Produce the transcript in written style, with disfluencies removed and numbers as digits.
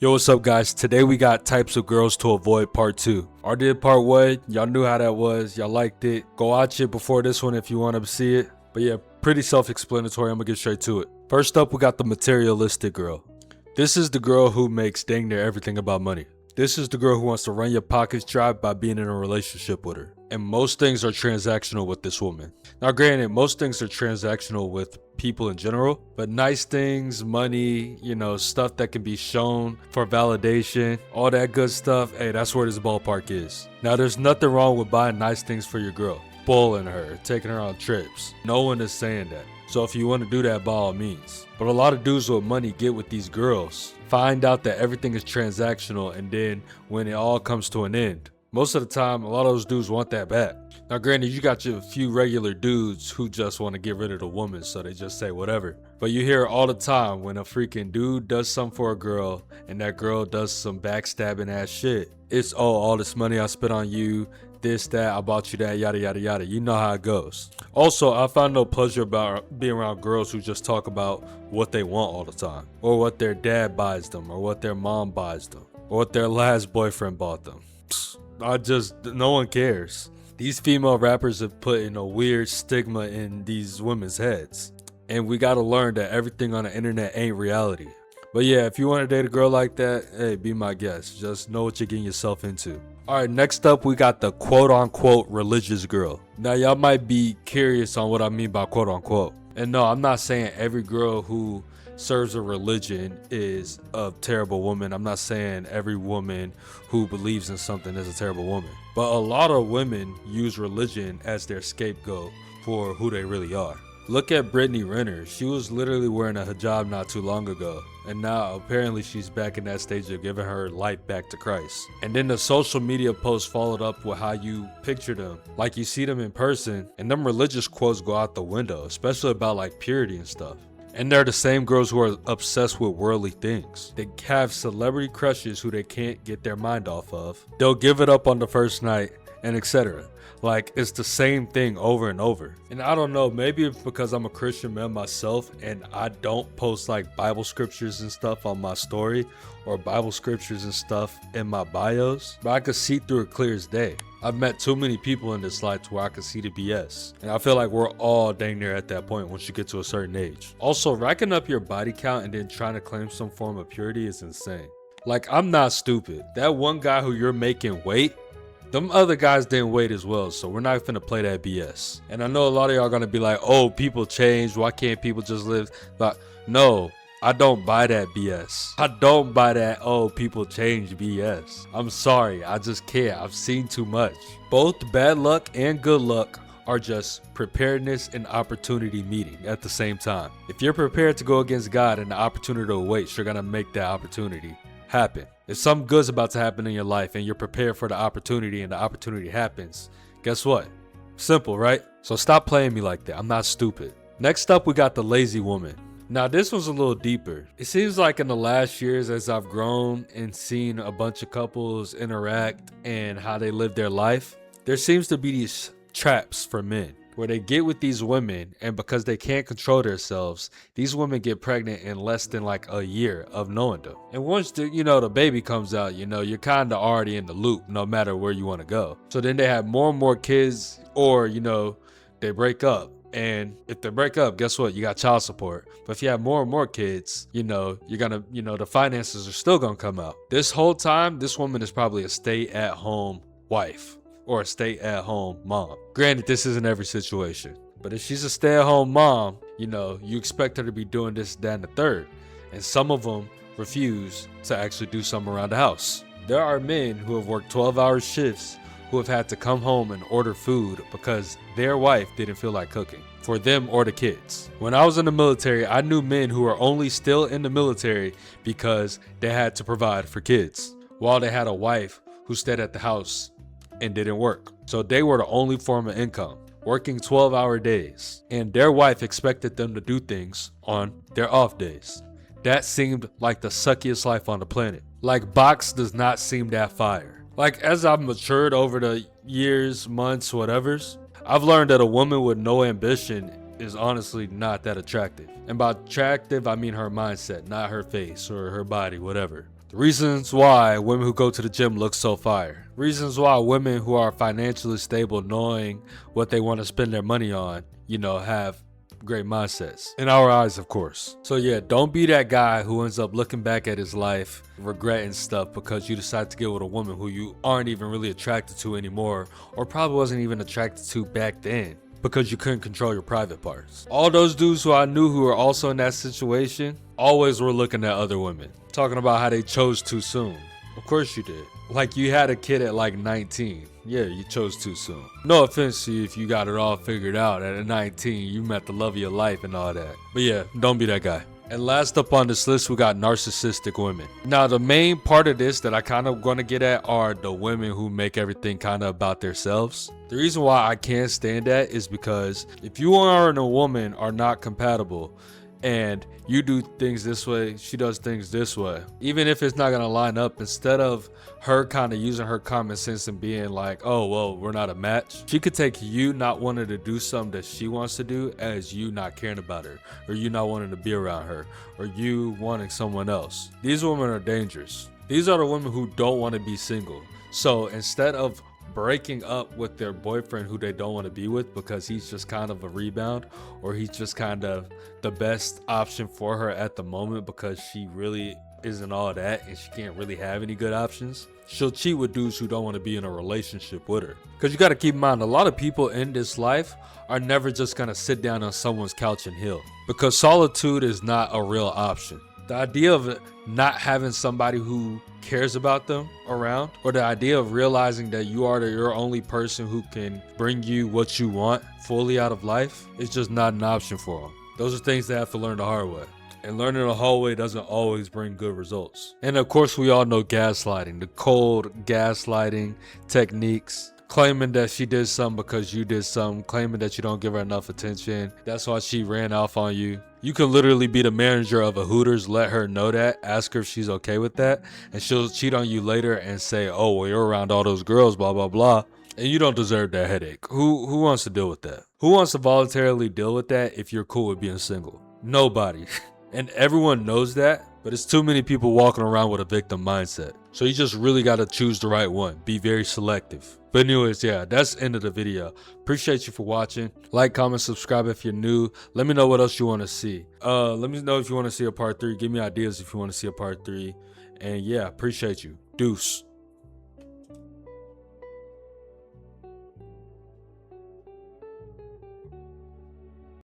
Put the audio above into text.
Yo, what's up, guys? Today we got types of girls to avoid part 2. I did part 1. Y'all knew how that was. Y'all liked it. Go watch it before this one if you want to see it. But yeah, pretty self-explanatory. I'm going to get straight to it. First up, we got the materialistic girl. This is the girl who makes dang near everything about money. This is the girl who wants to run your pockets dry by being in a relationship with her. And most things are transactional with this woman. Now granted, most things are transactional with people in general, but nice things, money, stuff that can be shown for validation, all that good stuff, hey, that's where this ballpark is. Now there's nothing wrong with buying nice things for your girl, spoiling her, taking her on trips. No one is saying that. So if you want to do that, by all means. But a lot of dudes with money get with these girls, find out that everything is transactional, and then when it all comes to an end, most of the time, a lot of those dudes want that back. Now granted, you got your few regular dudes who just want to get rid of the woman, so they just say whatever. But you hear all the time when a freaking dude does something for a girl and that girl does some backstabbing ass shit. It's, oh, all this money I spent on you, this, that, I bought you that, yada, yada, yada. You know how it goes. Also, I find no pleasure about being around girls who just talk about what they want all the time, or what their dad buys them, or what their mom buys them, or what their last boyfriend bought them. No one cares. These female rappers have put in a weird stigma in these women's heads. And we gotta learn that everything on the internet ain't reality. But yeah, if you want to date a girl like that, hey, be my guest. Just know what you're getting yourself into. Alright, next up we got the quote-unquote religious girl. Now y'all might be curious on what I mean by quote-unquote. And no, I'm not saying every girl who serves a religion is a terrible woman. I'm not saying every woman who believes in something is a terrible woman. But a lot of women use religion as their scapegoat for who they really are. Look at Brittany Renner. She was literally wearing a hijab not too long ago. And now apparently she's back in that stage of giving her life back to Christ. And then the social media posts followed up with how you picture them. Like you see them in person and them religious quotes go out the window, especially about like purity and stuff. And they're the same girls who are obsessed with worldly things. They have celebrity crushes who they can't get their mind off of. They'll give it up on the first night and etc. Like, it's the same thing over and over. And I don't know, maybe it's because I'm a Christian man myself and I don't post like Bible scriptures and stuff on my story or Bible scriptures and stuff in my bios, but I could see through it clear as day. I've met too many people in this life to where I can see the BS. And I feel like we're all dang near at that point once you get to a certain age. Also, racking up your body count and then trying to claim some form of purity is insane. Like, I'm not stupid. That one guy who you're making wait, them other guys didn't wait as well, so we're not finna play that BS. And I know a lot of y'all are gonna be like, oh, people change, why can't people just live? But no, I don't buy that BS. I don't buy that, oh, people change BS. I'm sorry, I just can't. I've seen too much. Both bad luck and good luck are just preparedness and opportunity meeting at the same time. If you're prepared to go against God and the opportunity awaits, you're gonna make that opportunity happen. If something good's about to happen in your life and you're prepared for the opportunity and the opportunity happens, guess what? Simple, right? So stop playing me like that. I'm not stupid. Next up, we got the lazy woman. Now this one's a little deeper. It seems like in the last years as I've grown and seen a bunch of couples interact and how they live their life, there seems to be these traps for men where they get with these women, and because they can't control themselves, these women get pregnant in less than like a year of knowing them. And once the baby comes out, you're kind of already in the loop no matter where you want to go. So then they have more and more kids, or they break up. And if they break up, guess what? You got child support. But if you have more and more kids, you're gonna, the finances are still gonna come out. This whole time, this woman is probably a stay-at-home wife or a stay-at-home mom. Granted, this isn't every situation, but if she's a stay-at-home mom, you expect her to be doing this, that, and the third. And some of them refuse to actually do something around the house. There are men who have worked 12-hour shifts who have had to come home and order food because their wife didn't feel like cooking for them or the kids. When I was in the military, I knew men who were only still in the military because they had to provide for kids, while they had a wife who stayed at the house and didn't work. So they were the only form of income, working 12-hour days, and their wife expected them to do things on their off days. That seemed like the suckiest life on the planet. Like, box does not seem that fire. Like, as I've matured over the years, months, whatevers, I've learned that a woman with no ambition is honestly not that attractive. And by attractive, I mean her mindset, not her face or her body, whatever. The reasons why women who go to the gym look so fire. Reasons why women who are financially stable, knowing what they want to spend their money on, have great mindsets. In our eyes, of course. So yeah, don't be that guy who ends up looking back at his life, regretting stuff because you decide to get with a woman who you aren't even really attracted to anymore, or probably wasn't even attracted to back then, because you couldn't control your private parts. All those dudes who I knew who were also in that situation always were looking at other women, talking about how they chose too soon. Of course you did. Like, you had a kid at like 19. Yeah, you chose too soon. No offense to you if you got it all figured out at 19, you met the love of your life and all that. But yeah, don't be that guy. And last up on this list, we got narcissistic women. Now, the main part of this that I kind of want to get at are the women who make everything kind of about themselves. The reason why I can't stand that is because if you and a woman are not compatible, and you do things this way, she does things this way, even if it's not gonna line up, instead of her kind of using her common sense and being like, oh well, we're not a match, she could take you not wanting to do something that she wants to do as you not caring about her, or you not wanting to be around her, or you wanting someone else. These women are dangerous. These are the women who don't want to be single. So instead of breaking up with their boyfriend who they don't want to be with because he's just kind of a rebound, or he's just kind of the best option for her at the moment because she really isn't all that and she can't really have any good options, she'll cheat with dudes who don't want to be in a relationship with her. Because you got to keep in mind, a lot of people in this life are never just going to sit down on someone's couch and heal, because solitude is not a real option. The idea of not having somebody who cares about them around, or the idea of realizing that you are your only person who can bring you what you want fully out of life, is just not an option for them. Those are things they have to learn the hard way. And learning the hard way doesn't always bring good results. And of course, we all know gaslighting, the cold gaslighting techniques. Claiming that she did something because you did something, claiming that you don't give her enough attention, that's why she ran off on you. You can literally be the manager of a Hooters, let her know that, ask her if she's okay with that, and she'll cheat on you later and say, oh, well, you're around all those girls, blah, blah, blah, and you don't deserve that headache. Who wants to deal with that? Who wants to voluntarily deal with that if you're cool with being single? Nobody. And everyone knows that, but it's too many people walking around with a victim mindset. So you just really got to choose the right one. Be very selective. But anyways, yeah, that's the end of the video. Appreciate you for watching. Like, comment, subscribe if you're new. Let me know what else you want to see. Let me know if you want to see a part 3. Give me ideas if you want to see a part 3. And yeah, appreciate you. Deuce.